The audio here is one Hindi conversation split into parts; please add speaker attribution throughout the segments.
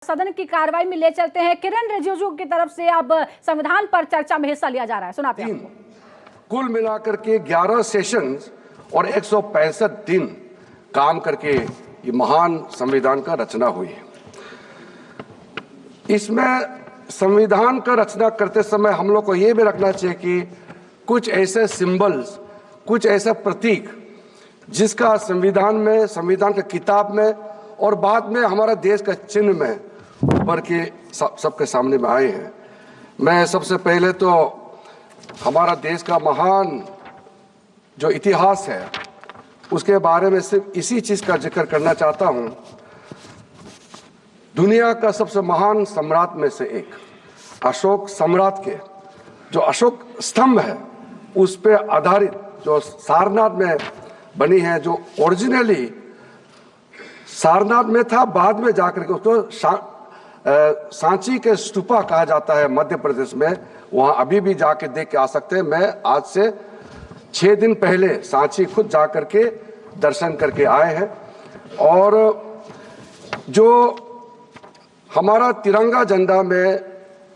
Speaker 1: सदन की कार्रवाई में ले चलते हैं। किरण रिजिजू की तरफ से अब संविधान पर चर्चा में हिस्सा लिया जा रहा है, सुनाते हैं आपको।
Speaker 2: कुल मिलाकर के 11 सेशंस और 165 दिन काम करके ये महान संविधान का रचना हुई है। इसमें संविधान का रचना करते समय हम लोग को ये भी रखना चाहिए कि कुछ ऐसे सिंबल्स, कुछ ऐसा प्रतीक जिसका संविधान में, संविधान की किताब में और बाद में हमारा देश का चिन्ह में उभर के सबके सामने में आए हैं। मैं सबसे पहले तो हमारा देश का महान जो इतिहास है उसके बारे में सिर्फ इसी चीज का जिक्र करना चाहता हूं। दुनिया का सबसे महान सम्राट में से एक अशोक सम्राट के जो अशोक स्तंभ है उस पे आधारित जो सारनाथ में बनी है, जो ओरिजिनली सारनाथ में था, बाद में जाकर के उसको सांची के स्तूपा कहा जाता है मध्य प्रदेश में। वहां अभी भी जाके देख के आ सकते हैं। मैं आज से 6 दिन पहले सांची खुद जाकर के दर्शन करके आए हैं। और जो हमारा तिरंगा झंडा में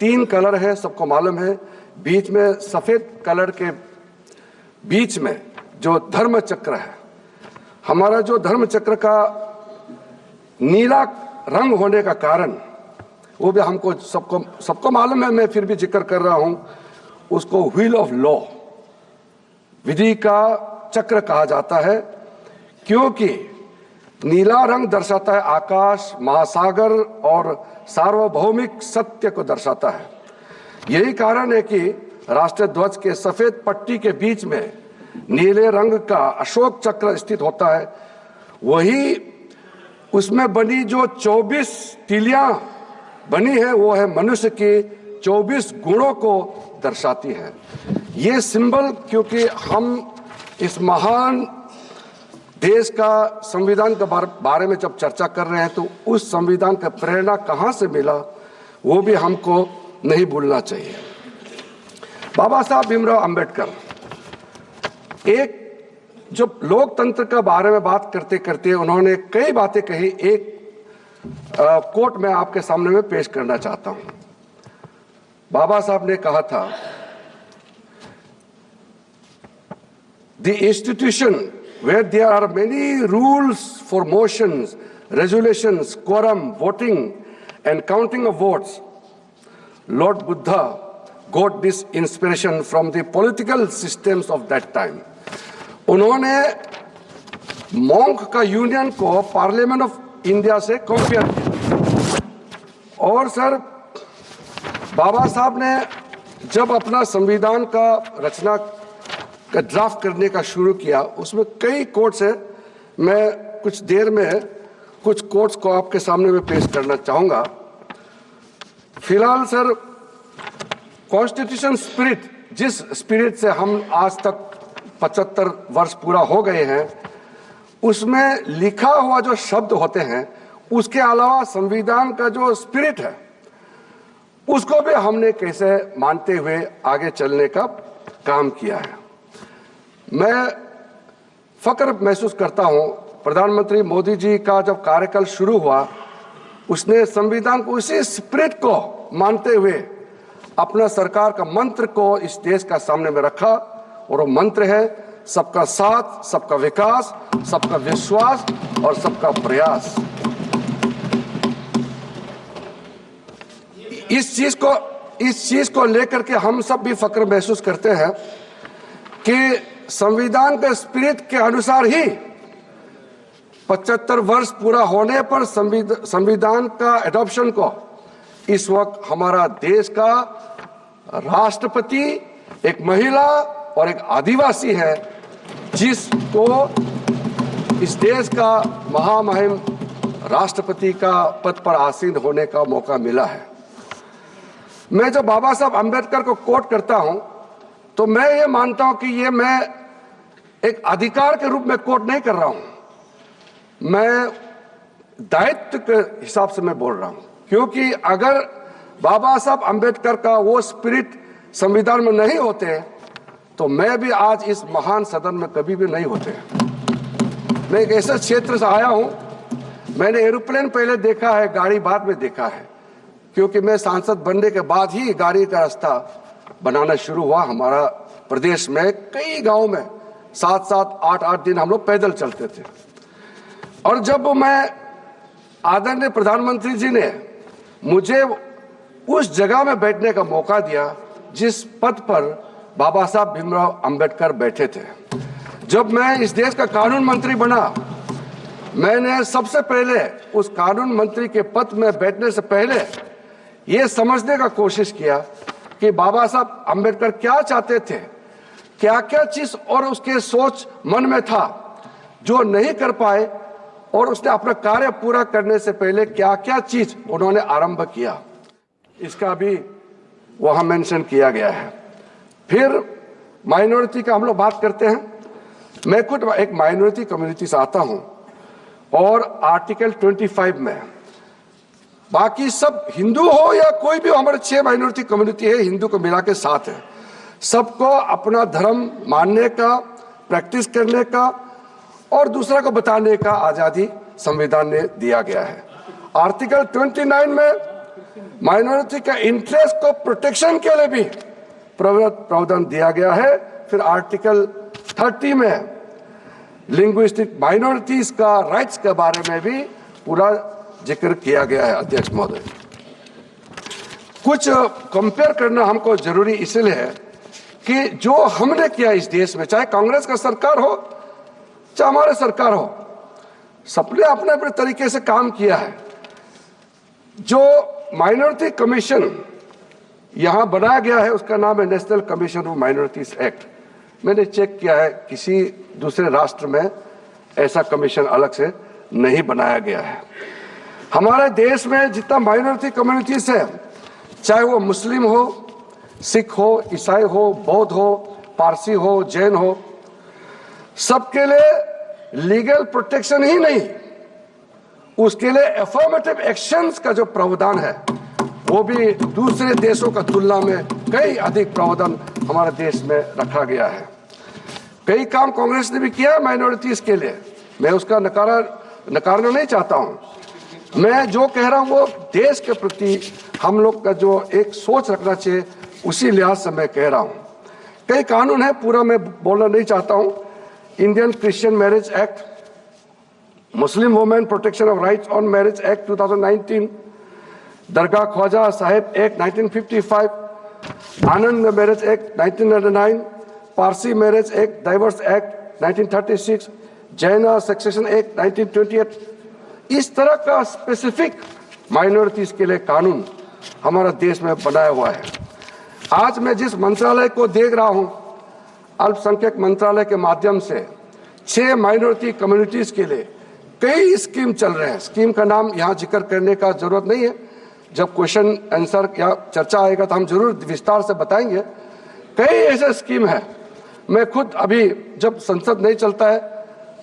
Speaker 2: 3 कलर है, सबको मालूम है। बीच में सफेद कलर के बीच में जो धर्म चक्र है, हमारा जो धर्म चक्र का नीला रंग होने का कारण वो भी हमको सबको मालूम है, मैं फिर भी जिक्र कर रहा हूं। उसको व्हील ऑफ लॉ, विधि का चक्र कहा जाता है, क्योंकि नीला रंग दर्शाता है आकाश, महासागर और सार्वभौमिक सत्य को दर्शाता है। यही कारण है कि राष्ट्रीय ध्वज के सफेद पट्टी के बीच में नीले रंग का अशोक चक्र स्थित होता है। वही उसमें बनी जो 24 तीलियां बनी है वो है मनुष्य के 24 गुणों को दर्शाती है। ये सिंबल, क्योंकि हम इस महान देश का संविधान के बारे में जब चर्चा कर रहे हैं तो उस संविधान का प्रेरणा कहां से मिला वो भी हमको नहीं भूलना चाहिए। बाबा साहब भीमराव अंबेडकर एक जो लोकतंत्र के बारे में बात करते करते उन्होंने कई बातें कही। एक कोट मैं आपके सामने में पेश करना चाहता हूं। बाबा साहब ने कहा था, the institution where there are many rules for motions, resolutions, quorum, voting and counting of votes. Lord Buddha got this inspiration from the political systems of that time. उन्होंने मॉन्क का यूनियन को पार्लियामेंट ऑफ इंडिया से कंपेयर किया। और सर, बाबा साहब ने जब अपना संविधान का रचना का ड्राफ्ट करने का शुरू किया, उसमें कई कोट्स है। मैं कुछ देर में कुछ कोट्स को आपके सामने में पेश करना चाहूंगा। फिलहाल सर, कॉन्स्टिट्यूशन स्पिरिट, जिस स्पिरिट से हम आज तक 75 वर्ष पूरा हो गए हैं, उसमें लिखा हुआ जो शब्द होते हैं उसके अलावा संविधान का जो स्पिरिट है उसको भी हमने कैसे मानते हुए आगे चलने का काम किया है। मैं फक्र महसूस करता हूं, प्रधानमंत्री मोदी जी का जब कार्यकाल शुरू हुआ उसने संविधान को उसी स्पिरिट को मानते हुए अपना सरकार का मंत्र को इस देश का सामने में रखा। और वो मंत्र है सबका साथ, सबका विकास, सबका विश्वास और सबका प्रयास। इस चीज को लेकर के हम सब भी फक्र महसूस करते हैं कि संविधान के स्पिरिट के अनुसार ही 75 वर्ष पूरा होने पर संविधान का एडॉप्शन को इस वक्त हमारा देश का राष्ट्रपति एक महिला और एक आदिवासी है, जिसको इस देश का महामहिम राष्ट्रपति का पद पर आसीन होने का मौका मिला है। मैं जब बाबा साहब अंबेडकर को कोट करता हूं तो मैं ये मानता हूं कि ये मैं एक अधिकार के रूप में कोट नहीं कर रहा हूं, मैं दायित्व के हिसाब से मैं बोल रहा हूं। क्योंकि अगर बाबा साहब अंबेडकर का वो स्पिरिट संविधान में नहीं होते तो मैं भी आज इस महान सदन में कभी भी नहीं होते। मैं एक ऐसे क्षेत्र से आया हूं मैंने एरोप्लेन पहले देखा है, गाड़ी बाद में देखा है, क्योंकि मैं सांसद बनने के बाद ही गाड़ी का रास्ता बनाना शुरू हुआ। हमारा प्रदेश में कई गांव में 7-7, 8-8 दिन हम लोग पैदल चलते थे। और जब मैं आदरणीय प्रधानमंत्री जी ने मुझे उस जगह में बैठने का मौका दिया जिस पद पर बाबा साहब भीमराव अंबेडकर बैठे थे, जब मैं इस देश का कानून मंत्री बना, मैंने सबसे पहले उस कानून मंत्री के पद में बैठने से पहले ये समझने का कोशिश किया कि बाबा साहब अंबेडकर क्या चाहते थे, क्या क्या चीज और उसके सोच मन में था जो नहीं कर पाए, और उसने अपना कार्य पूरा करने से पहले क्या क्या चीज उन्होंने आरंभ किया, इसका भी वहां मेंशन किया गया है। फिर माइनॉरिटी का हम लोग बात करते हैं। मैं खुद एक माइनॉरिटी कम्युनिटी से आता हूं और आर्टिकल 25 में बाकी सब हिंदू हो या कोई भी हो, हमारे 6 माइनॉरिटी कम्युनिटी है, हिंदू को मिला के 7 है, सबको अपना धर्म मानने का, प्रैक्टिस करने का और दूसरा को बताने का आजादी संविधान ने दिया गया है। आर्टिकल 29 में माइनॉरिटी का इंटरेस्ट को प्रोटेक्शन के लिए भी प्रावधान दिया गया है। फिर आर्टिकल 30 में लिंग्विस्टिक माइनॉरिटीज का राइट्स के बारे में भी पूरा जिक्र किया गया है। अध्यक्ष महोदय, कुछ कंपेयर करना हमको जरूरी इसलिए है कि जो हमने किया इस देश में, चाहे कांग्रेस का सरकार हो चाहे हमारे सरकार हो, सबने अपने अपने तरीके से काम किया है। जो माइनॉरिटी कमीशन यहां बनाया गया है उसका नाम है national commission of minorities act. मैंने चेक किया है, किसी दूसरे राष्ट्र में ऐसा कमीशन अलग से नहीं बनाया गया है। हमारे देश में जितना माइनॉरिटी कम्युनिटीज है, चाहे वो मुस्लिम हो, सिख हो, ईसाई हो, बौद्ध हो, पारसी हो, जैन हो, सबके लिए लीगल प्रोटेक्शन ही नहीं, उसके लिए अफर्मेटिव एक्शंस का जो प्रावधान है वो भी दूसरे देशों का तुलना में कई अधिक प्रावधान हमारे देश में रखा गया है। कई काम कांग्रेस ने भी किया माइनॉरिटीज के लिए, मैं उसका नकारना नहीं चाहता हूं। मैं जो कह रहा हूं वो देश के प्रति हम लोग का जो एक सोच रखना चाहिए उसी लिहाज से मैं कह रहा हूं। कई कानून है, पूरा मैं बोलना नहीं चाहता हूं। Indian Christian marriage act, Muslim women protection of rights on marriage act 2019, Dargah Khwaja Sahib act 1955, Anand marriage act 1999, Parsi marriage act, divorce act 1936, Jain succession act 1928। इस तरह का स्पेसिफिक माइनॉरिटीज के लिए कानून हमारा देश में बनाया हुआ है। आज मैं जिस मंत्रालय को देख रहा हूं, अल्पसंख्यक मंत्रालय के माध्यम से 6 माइनॉरिटी कम्युनिटीज के लिए कई स्कीम चल रहे हैं। स्कीम का नाम यहां जिक्र करने का जरूरत नहीं है, जब क्वेश्चन आंसर या चर्चा आएगा तो हम जरूर विस्तार से बताएंगे। कई ऐसे स्कीम है। मैं खुद अभी जब संसद नहीं चलता है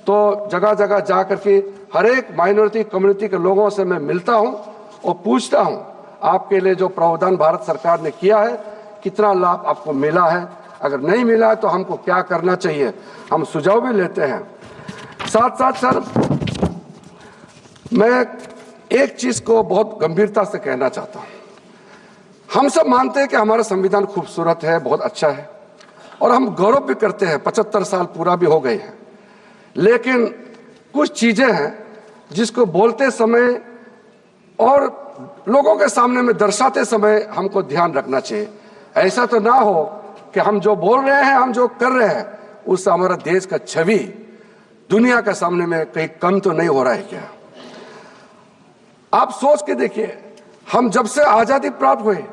Speaker 2: तो जगह जगह जा करके हर एक माइनॉरिटी कम्युनिटी के लोगों से मैं मिलता हूं और पूछता हूं आपके लिए जो प्रावधान भारत सरकार ने किया है कितना लाभ आपको मिला है, अगर नहीं मिला है तो हमको क्या करना चाहिए, हम सुझाव भी लेते हैं। साथ साथ सर, मैं एक चीज को बहुत गंभीरता से कहना चाहता हूं। हम सब मानते हैं कि हमारा संविधान खूबसूरत है, बहुत अच्छा है, और हम गौरव भी करते हैं, 75 साल पूरा भी हो गए हैं। लेकिन कुछ चीजें हैं जिसको बोलते समय और लोगों के सामने में दर्शाते समय हमको ध्यान रखना चाहिए। ऐसा तो ना हो कि हम जो बोल रहे हैं, हम जो कर रहे हैं, उससे हमारा देश का छवि दुनिया के सामने में कहीं कम तो नहीं हो रहा है क्या? आप सोच के देखिए, हम जब से आजादी प्राप्त हुई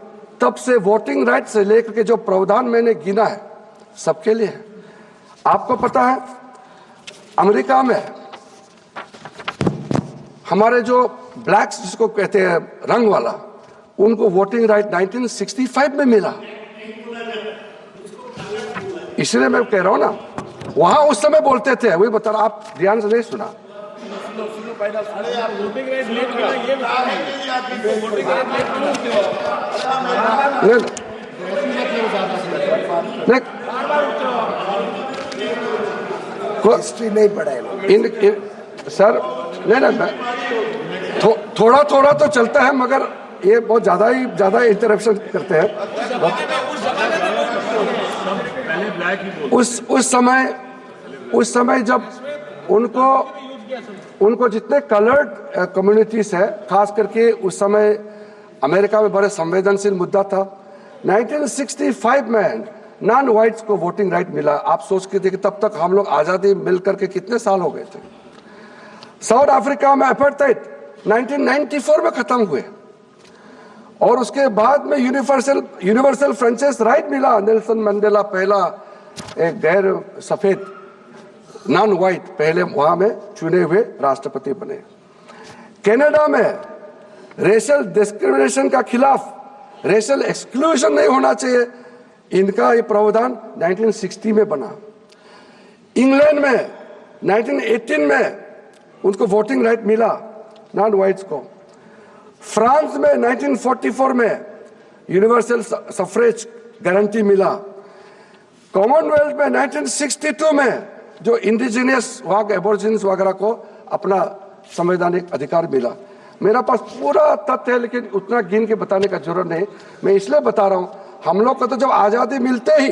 Speaker 2: तब से वोटिंग राइट से लेकर के जो प्रावधान मैंने गिना है सबके लिए है। आपको पता है अमेरिका में हमारे जो ब्लैक्स जिसको कहते हैं रंग वाला, उनको वोटिंग राइट 1965 में मिला। इसलिए मैं कह रहा हूं ना, वहां उस समय बोलते थे, वही बता रहा, आप ध्यान से नहीं सुना। हिस्ट्री नहीं पढ़ा है सर, नहीं थोड़ा थोड़ा तो चलता है, मगर ये बहुत ज्यादा इंटरप्शन करते हैं। उस समय जब उनको जितने कलर्ड कम्युनिटीज है, खास करके उस समय अमेरिका में बड़े संवेदनशील मुद्दा था। 1965 में नॉन व्हाइट्स को वोटिंग राइट मिला। आप सोच के देखिए, तब तक हम लोग आजादी मिलकर के कितने साल हो गए थे। साउथ अफ्रीका में अपार्थाइड 1994 में खत्म हुए, और उसके बाद में यूनिवर्सल फ्रेंचाइज राइट मिला। नेल्सन मंडेला पहला एक गैर सफेद नॉन व्हाइट पहले वहां में चुने हुए राष्ट्रपति बने। कनाडा में रेशियल डिस्क्रिमिनेशन का खिलाफ, रेशियल एक्सक्लूजन नहीं होना चाहिए, इनका ये प्रावधान 1960 में बना। इंग्लैंड में 1918 में उनको वोटिंग राइट मिला, नॉन व्हाइट्स को। फ्रांस में 1944 में यूनिवर्सल सफरेज गारंटी मिला। कॉमनवेल्थ में 1962 में जो इंडिजिनियस वहां के एबोरिजिन्स वगैरह को अपना संवैधानिक अधिकार मिला। मेरा पास पूरा तथ्य है, लेकिन उतना गिन के बताने का जरूरत नहीं। मैं इसलिए बता रहा हूं, हम लोग को तो जब आजादी मिलते ही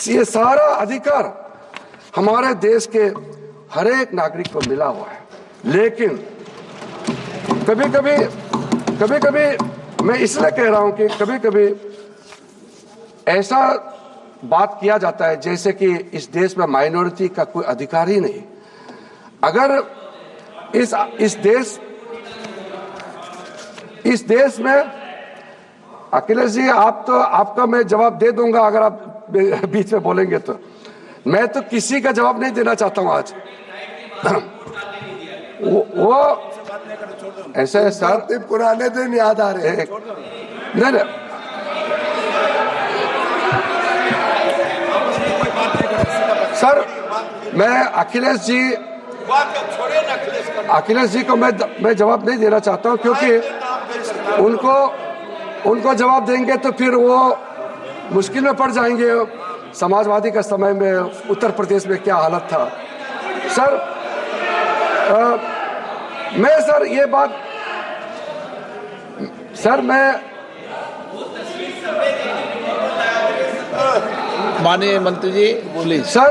Speaker 2: ये सारा अधिकार हमारे देश के हर एक नागरिक को मिला हुआ है। लेकिन कभी कभी मैं इसलिए कह रहा हूं कि कभी कभी ऐसा बात किया जाता है जैसे कि इस देश में माइनॉरिटी का कोई अधिकार ही नहीं। अगर इस देश में, अखिलेश जी आपका मैं जवाब दे दूंगा अगर आप बीच में बोलेंगे तो। मैं तो किसी का जवाब नहीं देना चाहता हूं आज। वो ऐसा है सर,
Speaker 3: पुराने दिन याद आ रहे हैं।
Speaker 2: नहीं, सर मैं अखिलेश जी को मैं जवाब नहीं देना चाहता हूं, क्योंकि उनको जवाब देंगे तो फिर वो मुश्किल में पड़ जाएंगे। समाजवादी का समय में उत्तर प्रदेश में क्या हालत था सर। मैं सर ये बात सर मैं
Speaker 3: माननीय मंत्री जी बोलिए।
Speaker 2: सर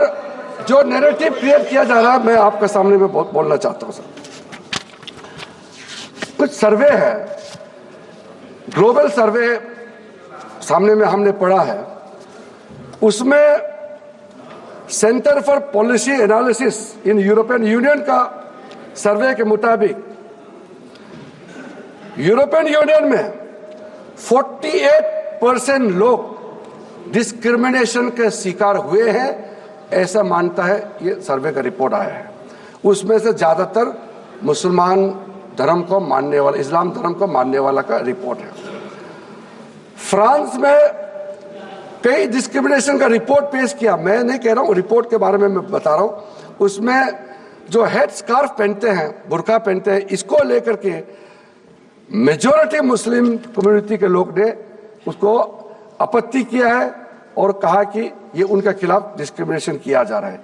Speaker 2: जो नैरेटिव क्रिएट किया जा रहा है, मैं आपके सामने में बोलना चाहता हूं सर। कुछ सर्वे है, ग्लोबल सर्वे सामने में हमने पढ़ा है, उसमें centre for policy analysis in European union का सर्वे के मुताबिक यूरोपियन यूनियन में 48% लोग डिस्क्रिमिनेशन के शिकार हुए हैं, ऐसा मानता है ये सर्वे का रिपोर्ट आया है। उसमें से ज्यादातर मुसलमान धर्म को मानने वाला, इस्लाम धर्म को मानने वाला का रिपोर्ट है। फ्रांस में कई डिस्क्रिमिनेशन का रिपोर्ट पेश किया। मैं नहीं कह रहा हूं, रिपोर्ट के बारे में मैं बता रहा हूं। उसमें जो हेड स्कार्फ पहनते हैं, बुर्का पहनते हैं, इसको लेकर के मेजॉरिटी मुस्लिम कम्युनिटी के लोग ने उसको आपत्ति किया है और कहा कि ये उनके खिलाफ डिस्क्रिमिनेशन किया जा रहा है।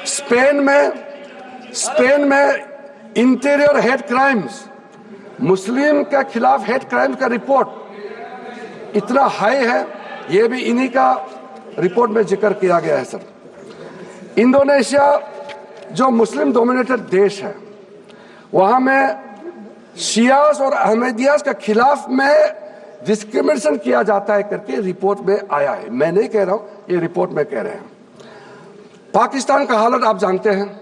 Speaker 2: स्पेन में इंटीरियर हेड क्राइम्स, मुस्लिम के खिलाफ हेड क्राइम का रिपोर्ट इतना हाई है, ये भी इन्हीं का रिपोर्ट में जिक्र किया गया है सर। इंडोनेशिया जो मुस्लिम डोमिनेटेड देश है, वहां में शियास और अहमदियास के खिलाफ में डिस्क्रिमिनेशन किया जाता है करके रिपोर्ट में आया है। मैं नहीं कह रहा हूं, ये रिपोर्ट में कह रहे हैं। पाकिस्तान का हालत आप जानते हैं,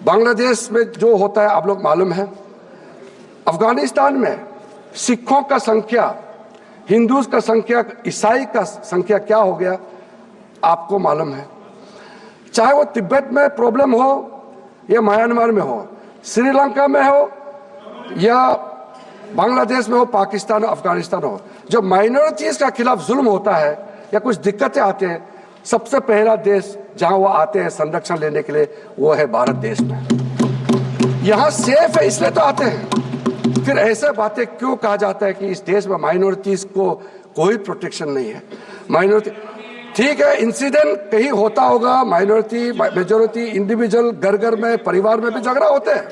Speaker 2: बांग्लादेश में जो होता है आप लोग मालूम है, अफगानिस्तान में सिखों का संख्या, हिंदूज का संख्या, ईसाई का संख्या क्या हो गया आपको मालूम है। चाहे वो तिब्बत में प्रॉब्लम हो या म्यांमार में हो, श्रीलंका में हो या बांग्लादेश में हो, पाकिस्तान हो, अफगानिस्तान हो, जब माइनॉरिटीज का खिलाफ जुल्म होता है या कुछ दिक्कतें आते हैं, सबसे पहला देश जहां वो आते हैं संरक्षण लेने के लिए वो है भारत देश में। यहां सेफ है इसलिए तो आते हैं। फिर ऐसे बातें क्यों कहा जाता है कि इस देश में माइनॉरिटीज को कोई प्रोटेक्शन नहीं है। माइनॉरिटी ठीक है, इंसिडेंट कहीं होता होगा, माइनॉरिटी मेजॉरिटी इंडिविजुअल घर घर में परिवार में भी झगड़ा होते हैं,